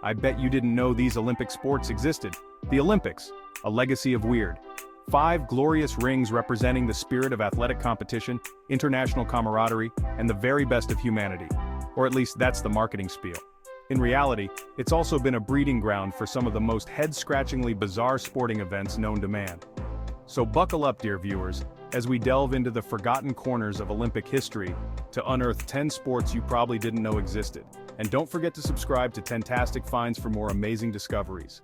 I bet you didn't know these Olympic sports existed. The Olympics, a legacy of weird. 5 glorious rings representing the spirit of athletic competition, international camaraderie, and the very best of humanity. Or at least that's the marketing spiel. In reality, it's also been a breeding ground for some of the most head-scratchingly bizarre sporting events known to man. So buckle up, dear viewers, as we delve into the forgotten corners of Olympic history to unearth 10 sports you probably didn't know existed. And don't forget to subscribe to Tentastic Finds for more amazing discoveries.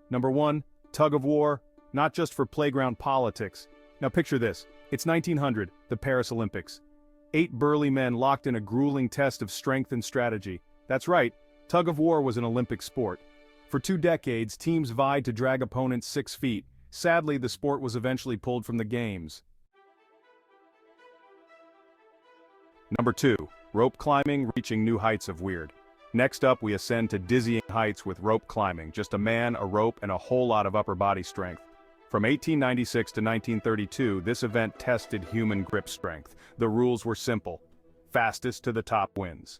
Number 1, Tug of War, not just for playground politics. Now picture this, it's 1900, the Paris Olympics. 8 burly men locked in a grueling test of strength and strategy. That's right, tug of war was an Olympic sport. For 2 decades, teams vied to drag opponents 6 feet. Sadly, the sport was eventually pulled from the games. Number 2, rope climbing, reaching new heights of weird. Next up, we ascend to dizzying heights with rope climbing, just a man, a rope, and a whole lot of upper body strength. From 1896 to 1932, this event tested human grip strength. The rules were simple. Fastest to the top wins.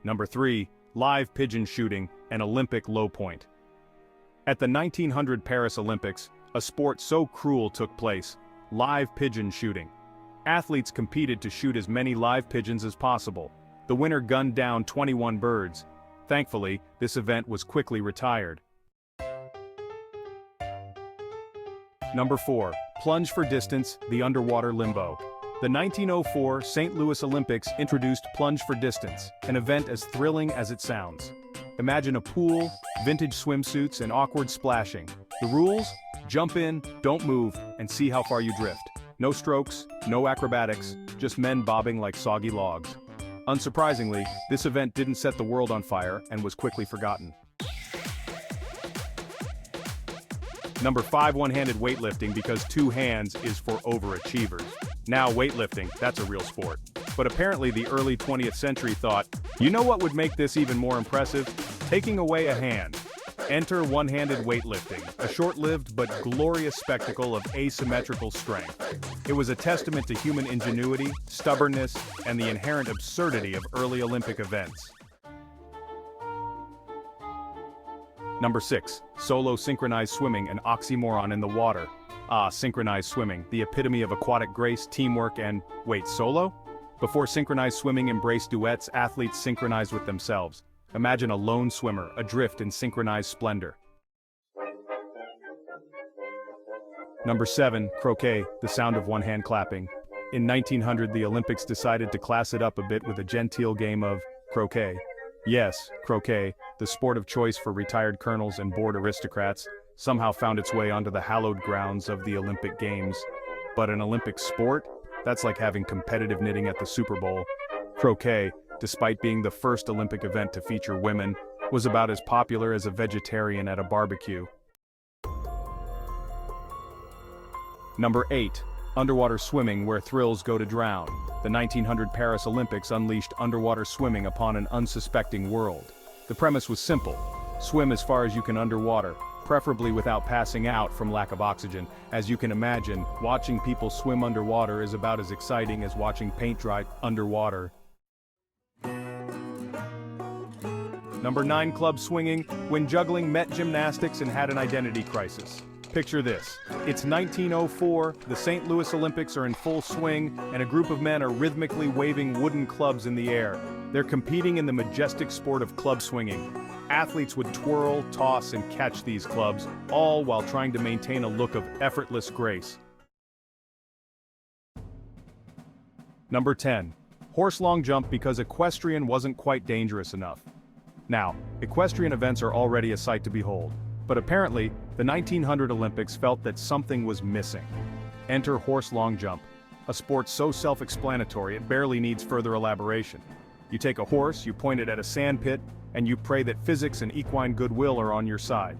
Number 3, live pigeon shooting, an Olympic low point. At the 1900 Paris Olympics, a sport so cruel took place, live pigeon shooting. Athletes competed to shoot as many live pigeons as possible. The winner gunned down 21 birds. Thankfully, this event was quickly retired. Number 4, plunge for distance, the underwater limbo. The 1904 St. Louis Olympics introduced plunge for distance, an event as thrilling as it sounds. Imagine a pool, vintage swimsuits, and awkward splashing. The rules? Jump in, don't move, and see how far you drift. No strokes, no acrobatics, just men bobbing like soggy logs. Unsurprisingly, this event didn't set the world on fire and was quickly forgotten. Number 5, one-handed weightlifting, because 2 hands is for overachievers. Now weightlifting, that's a real sport. But apparently the early 20th century thought, you know what would make this even more impressive? Taking away a hand. Enter one-handed weightlifting, a short-lived but glorious spectacle of asymmetrical strength. It was a testament to human ingenuity, stubbornness, and the inherent absurdity of early Olympic events. Number 6, solo synchronized swimming, an oxymoron in the water. Synchronized swimming, the epitome of aquatic grace, teamwork, and, wait, solo? Before synchronized swimming embraced duets, athletes synchronized with themselves. Imagine a lone swimmer, adrift in synchronized splendor. Number 7, croquet, the sound of one hand clapping. In 1900, the Olympics decided to class it up a bit with a genteel game of croquet. Yes, croquet, the sport of choice for retired colonels and bored aristocrats, somehow found its way onto the hallowed grounds of the Olympic Games. But an Olympic sport? That's like having competitive knitting at the Super Bowl. Croquet, despite being the first Olympic event to feature women, was about as popular as a vegetarian at a barbecue. Number 8, underwater swimming, where thrills go to drown. The 1900 Paris Olympics unleashed underwater swimming upon an unsuspecting world. The premise was simple. Swim as far as you can underwater, preferably without passing out from lack of oxygen. As you can imagine, watching people swim underwater is about as exciting as watching paint dry underwater. Number 9, club swinging, when juggling met gymnastics and had an identity crisis. Picture this. It's 1904, the St. Louis Olympics are in full swing, and a group of men are rhythmically waving wooden clubs in the air. They're competing in the majestic sport of club swinging. Athletes would twirl, toss, and catch these clubs, all while trying to maintain a look of effortless grace. Number 10, horse long jump, because equestrian wasn't quite dangerous enough. Now, equestrian events are already a sight to behold. But apparently, the 1900 Olympics felt that something was missing. Enter horse long jump, a sport so self-explanatory it barely needs further elaboration. You take a horse, you point it at a sand pit, and you pray that physics and equine goodwill are on your side.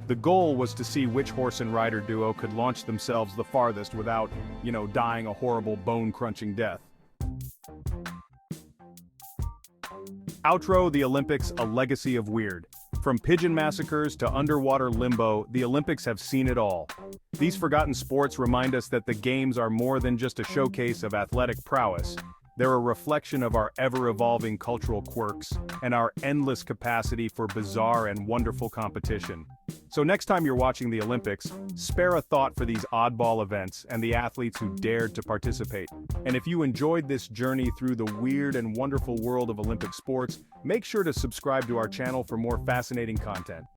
The goal was to see which horse and rider duo could launch themselves the farthest without, dying a horrible bone-crunching death. Outro: the Olympics, a legacy of weird. From pigeon massacres to underwater limbo, the Olympics have seen it all. These forgotten sports remind us that the Games are more than just a showcase of athletic prowess. They're a reflection of our ever-evolving cultural quirks and our endless capacity for bizarre and wonderful competition. So next time you're watching the Olympics, spare a thought for these oddball events and the athletes who dared to participate. And if you enjoyed this journey through the weird and wonderful world of Olympic sports, make sure to subscribe to our channel for more fascinating content.